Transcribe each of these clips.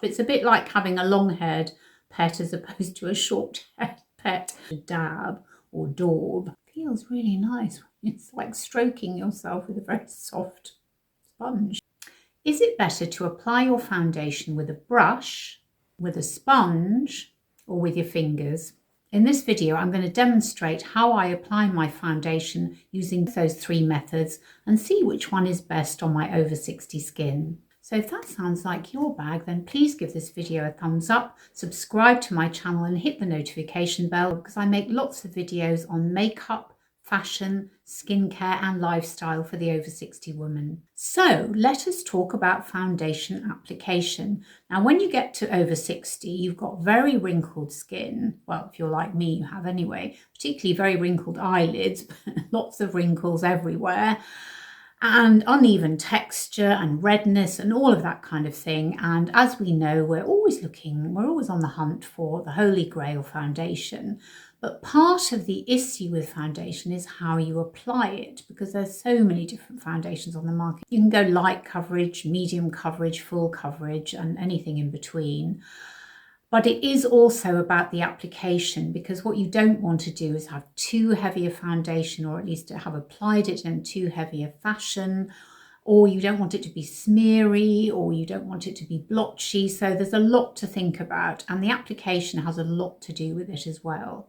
but it's a bit like having a long-haired pet as opposed to a short-haired pet. Dab or daub feels really nice. It's like stroking yourself with a very soft sponge. Is it better to apply your foundation with a brush, with a sponge, or with your fingers? In this video, I'm going to demonstrate how I apply my foundation using those 3 methods and see which one is best on my over 60 skin. So if that sounds like your bag, then please give this video a thumbs up, subscribe to my channel and hit the notification bell because I make lots of videos on makeup, fashion, skincare and lifestyle for the over 60 woman. So let us talk about foundation application. Now when you get to over 60, you've got very wrinkled skin. Well, if you're like me, you have anyway, particularly very wrinkled eyelids, lots of wrinkles everywhere, and uneven texture and redness and all of that kind of thing. And as we know, we're always on the hunt for the holy grail foundation. But part of the issue with foundation is how you apply it, because there's so many different foundations on the market. You can go light coverage, medium coverage, full coverage, and anything in between. But it is also about the application, because what you don't want to do is have too heavy a foundation, or at least to have applied it in too heavy a fashion, or you don't want it to be smeary, or you don't want it to be blotchy. So there's a lot to think about, and the application has a lot to do with it as well.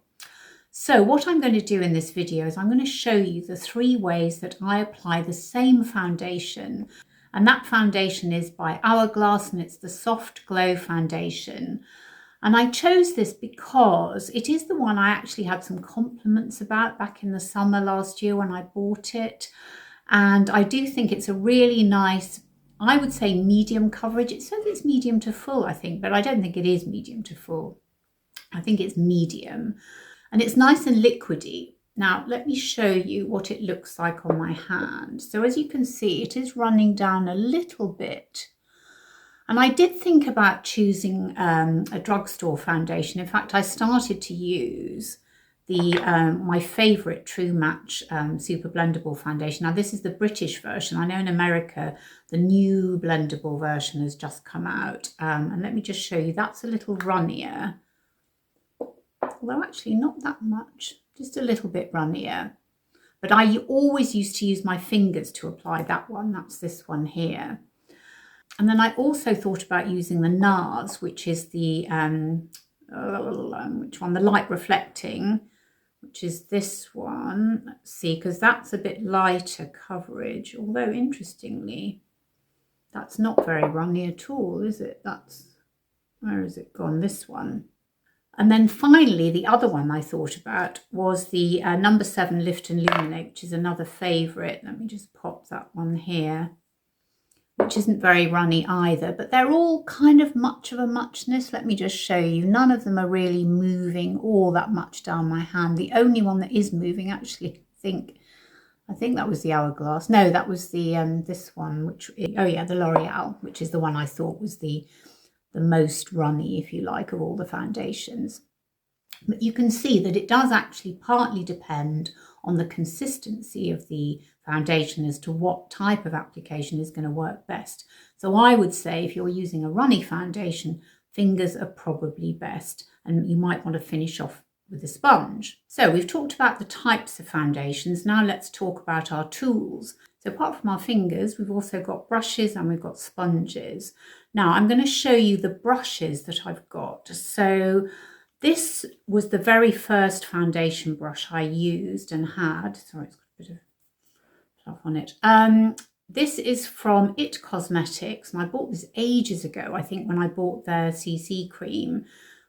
So what I'm going to do in this video is I'm going to show you the 3 ways that I apply the same foundation. And that foundation is by Hourglass, and it's the Soft Glow Foundation. And I chose this because it is the one I actually had some compliments about back in the summer last year when I bought it. And I do think it's a really nice, I would say medium coverage. It says it's medium to full, I think, but I don't think it is medium to full. I think it's medium. And it's nice and liquidy. Now, let me show you what it looks like on my hand. So as you can see, it is running down a little bit. And I did think about choosing a drugstore foundation. In fact, I started to use the my favourite True Match Super Blendable foundation. Now, this is the British version. I know in America, the new blendable version has just come out. And let me just show you, that's a little runnier. Although actually not that much, just a little bit runnier. But I always used to use my fingers to apply that one. That's this one here. And then I also thought about using the Nars, which is the, the light reflecting, which is this one. Let's see, because that's a bit lighter coverage. Although interestingly, that's not very runny at all, is it? Where has it gone? This one. And then finally, the other one I thought about was the number 7 Lift and Luminate, which is another favourite. Let me just pop that one here, which isn't very runny either, but they're all kind of much of a muchness. Let me just show you. None of them are really moving all that much down my hand. The only one that is moving, actually, I think that was the Hourglass. No, that was the this one, oh yeah, the L'Oreal, which is the one I thought was the most runny, if you like, of all the foundations. But you can see that it does actually partly depend on the consistency of the foundation as to what type of application is going to work best. So I would say if you're using a runny foundation, fingers are probably best, and you might want to finish off with a sponge. So we've talked about the types of foundations. Now let's talk about our tools. So apart from our fingers, we've also got brushes and we've got sponges. Now I'm going to show you the brushes that I've got. So this was the very first foundation brush I used and had. Sorry, it's got a bit of fluff on it. This is from It Cosmetics, and I bought this ages ago, I think, when I bought their CC cream,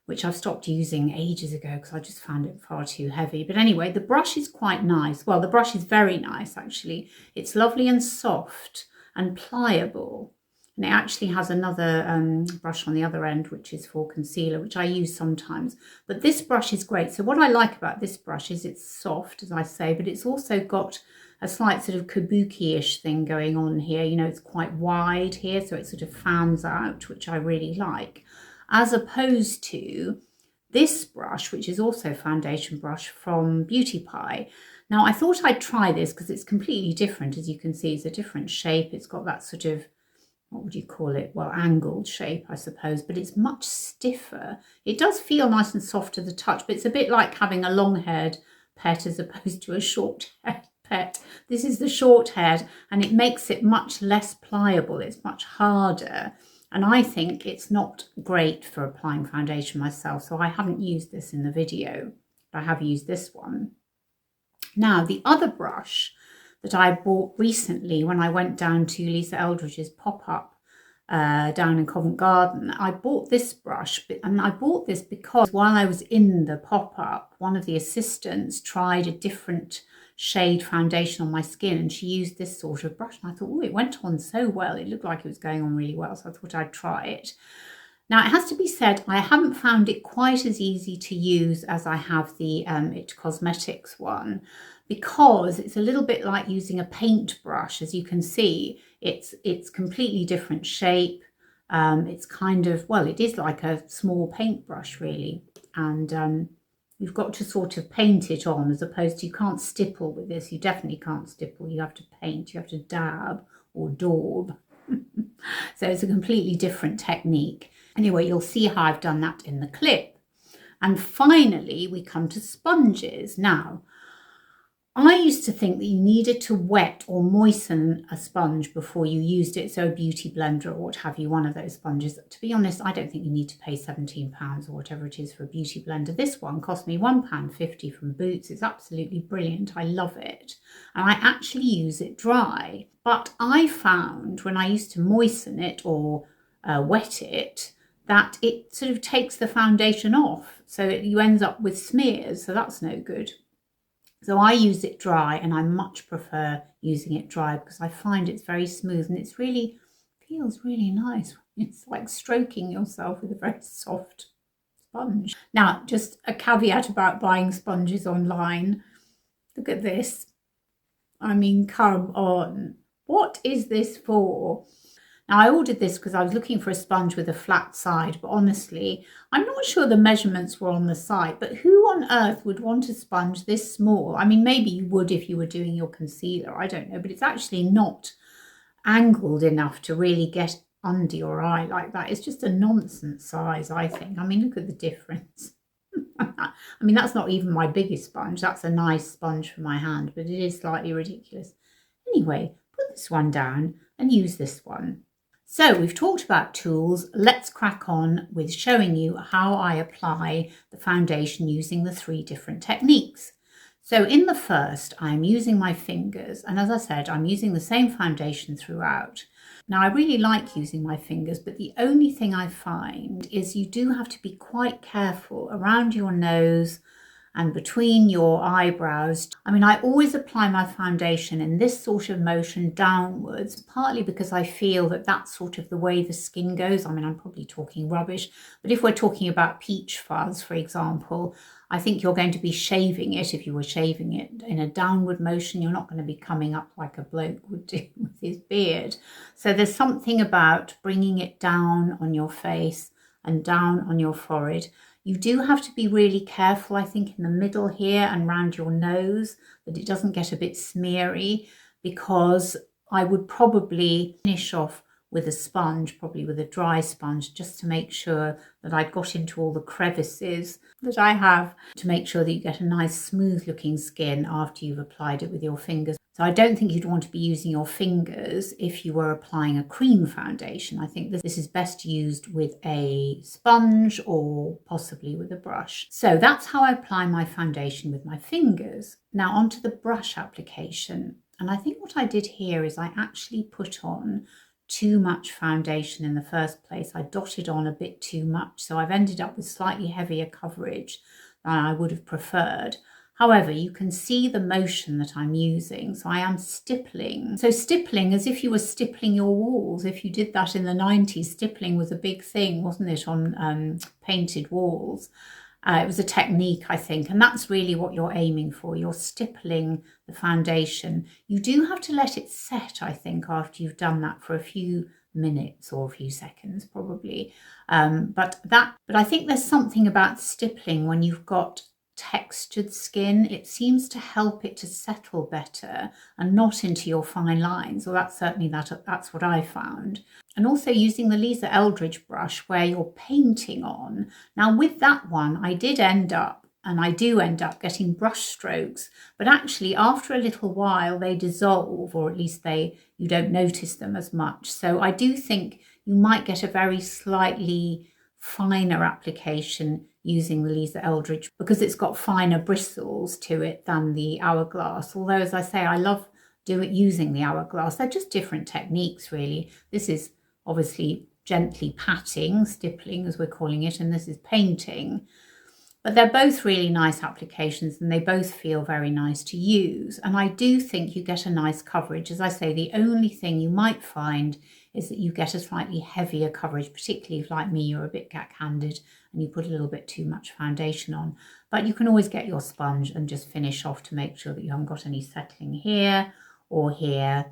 which I've stopped using ages ago because I just found it far too heavy. But anyway, the brush is quite nice. Well, the brush is very nice, actually. It's lovely and soft and pliable. And it actually has another brush on the other end, which is for concealer, which I use sometimes. But this brush is great. So what I like about this brush is it's soft, as I say, but it's also got a slight sort of kabuki-ish thing going on here. You know, it's quite wide here, so it sort of fans out, which I really like. As opposed to this brush, which is also foundation brush from Beauty Pie. Now, I thought I'd try this because it's completely different. As you can see, it's a different shape. It's got that sort of what would you call it? Well, angled shape, I suppose, but it's much stiffer. It does feel nice and soft to the touch, but it's a bit like having a long-haired pet as opposed to a short-haired pet. This is the short-haired, and it makes it much less pliable. It's much harder, and I think it's not great for applying foundation myself, so I haven't used this in the video, but I have used this one. Now, the other brush that I bought recently when I went down to Lisa Eldridge's pop-up down in Covent Garden, I bought this brush, and I bought this because while I was in the pop-up, one of the assistants tried a different shade foundation on my skin, and she used this sort of brush, and I thought, oh, it went on so well. It looked like it was going on really well, so I thought I'd try it. Now, it has to be said, I haven't found it quite as easy to use as I have the It Cosmetics one, because it's a little bit like using a paintbrush. As you can see, it's completely different shape. It's kind of, well, it is like a small paintbrush really, and you've got to sort of paint it on, as opposed to, you can't stipple with this. You definitely can't stipple. You have to paint, you have to dab or daub. So it's a completely different technique. Anyway, you'll see how I've done that in the clip. And finally, we come to sponges. Now, I used to think that you needed to wet or moisten a sponge before you used it, so a beauty blender or what have you, one of those sponges. To be honest, I don't think you need to pay £17 or whatever it is for a beauty blender. This one cost me £1.50 from Boots. It's absolutely brilliant. I love it. And I actually use it dry. But I found when I used to moisten it or wet it, that it sort of takes the foundation off. So you end up with smears, so that's no good. So I use it dry, and I much prefer using it dry because I find it's very smooth, and it's really, feels really nice. It's like stroking yourself with a very soft sponge. Now, just a caveat about buying sponges online. Look at this. I mean, come on. What is this for? Now, I ordered this because I was looking for a sponge with a flat side, but honestly, I'm not sure the measurements were on the site, but who on earth would want a sponge this small? I mean, maybe you would if you were doing your concealer, I don't know, but it's actually not angled enough to really get under your eye like that. It's just a nonsense size, I think. I mean, look at the difference. I mean, that's not even my biggest sponge. That's a nice sponge for my hand, but it is slightly ridiculous. Anyway, put this one down and use this one. So we've talked about tools. Let's crack on with showing you how I apply the foundation using the 3 different techniques. So in the first, I'm using my fingers, and as I said, I'm using the same foundation throughout. Now, I really like using my fingers, but the only thing I find is you do have to be quite careful around your nose and between your eyebrows. I mean, I always apply my foundation in this sort of motion downwards, partly because I feel that that's sort of the way the skin goes. I mean, I'm probably talking rubbish, but if we're talking about peach fuzz, for example, I think you're going to be shaving it. If you were shaving it in a downward motion, you're not going to be coming up like a bloke would do with his beard. So there's something about bringing it down on your face and down on your forehead. You do have to be really careful, I think, in the middle here and round your nose, that it doesn't get a bit smeary, because I would probably finish off with a sponge, probably with a dry sponge, just to make sure that I got into all the crevices that I have, to make sure that you get a nice smooth looking skin after you've applied it with your fingers. So I don't think you'd want to be using your fingers if you were applying a cream foundation. I think this is best used with a sponge or possibly with a brush. So that's how I apply my foundation with my fingers. Now onto the brush application. And I think what I did here is I actually put on too much foundation in the first place. I dotted on a bit too much, so I've ended up with slightly heavier coverage than I would have preferred. However, you can see the motion that I'm using. So I am stippling. So stippling as if you were stippling your walls. If you did that in the 90s, stippling was a big thing, wasn't it, on painted walls? It was a technique, I think, and that's really what you're aiming for. You're stippling the foundation. You do have to let it set, I think, after you've done that for a few minutes or a few seconds probably. But I think there's something about stippling when you've got textured skin. It seems to help it to settle better and not into your fine lines. Well, that's certainly that's what I found. And also using the Lisa Eldridge brush where you're painting on. Now with that one, I do end up getting brush strokes, but actually after a little while they dissolve, or at least you don't notice them as much. So I do think you might get a very slightly finer application using the Lisa Eldridge because it's got finer bristles to it than the Hourglass. Although, as I say, I love using the Hourglass. They're just different techniques, really. This is obviously gently patting, stippling as we're calling it, and this is painting. But they're both really nice applications and they both feel very nice to use. And I do think you get a nice coverage. As I say, the only thing you might find is that you get a slightly heavier coverage, particularly if, like me, you're a bit cack-handed and you put a little bit too much foundation on. But you can always get your sponge and just finish off to make sure that you haven't got any settling here or here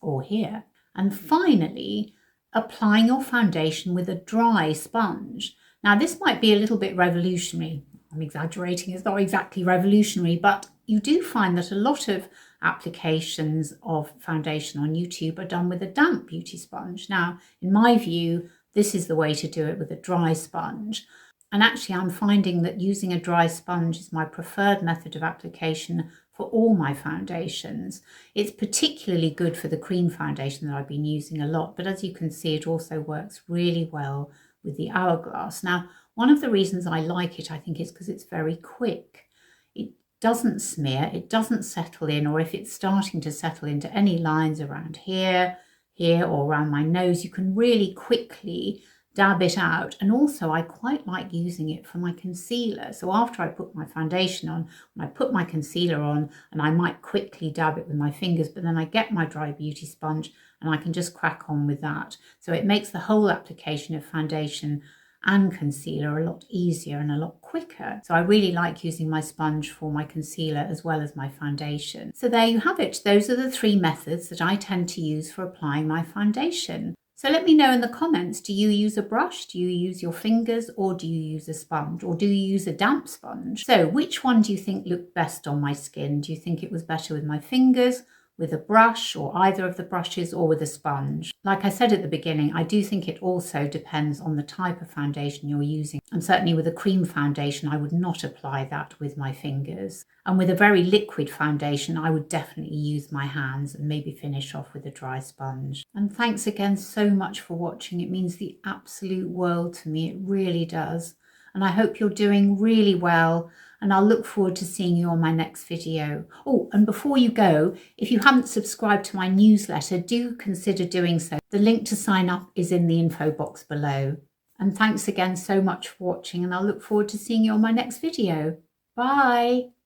or here. And finally, applying your foundation with a dry sponge. Now, this might be a little bit revolutionary. I'm exaggerating, it's not exactly revolutionary, but you do find that a lot of applications of foundation on YouTube are done with a damp beauty sponge. Now, in my view, this is the way to do it, with a dry sponge. And actually, I'm finding that using a dry sponge is my preferred method of application for all my foundations. It's particularly good for the cream foundation that I've been using a lot, but as you can see, it also works really well with the Hourglass. Now, one of the reasons I like it, I think, is because it's very quick. It doesn't smear, it doesn't settle in, or if it's starting to settle into any lines around here, or around my nose, you can really quickly dab it out. And also I quite like using it for my concealer. So after I put my foundation on, when I put my concealer on, and I might quickly dab it with my fingers, but then I get my dry beauty sponge and I can just crack on with that. So it makes the whole application of foundation and concealer a lot easier and a lot quicker. So I really like using my sponge for my concealer as well as my foundation. So there you have it. Those are the 3 methods that I tend to use for applying my foundation. So let me know in the comments, do you use a brush, do you use your fingers, or do you use a sponge, or do you use a damp sponge? So which one do you think looked best on my skin? Do you think it was better with my fingers, with a brush, or either of the brushes, or with a sponge? Like I said at the beginning, I do think it also depends on the type of foundation you're using. And certainly with a cream foundation, I would not apply that with my fingers. And with a very liquid foundation, I would definitely use my hands and maybe finish off with a dry sponge. And thanks again so much for watching. It means the absolute world to me. It really does. And I hope you're doing really well. And I'll look forward to seeing you on my next video. Oh, and before you go, if you haven't subscribed to my newsletter, do consider doing so. The link to sign up is in the info box below. And thanks again so much for watching, and I'll look forward to seeing you on my next video. Bye.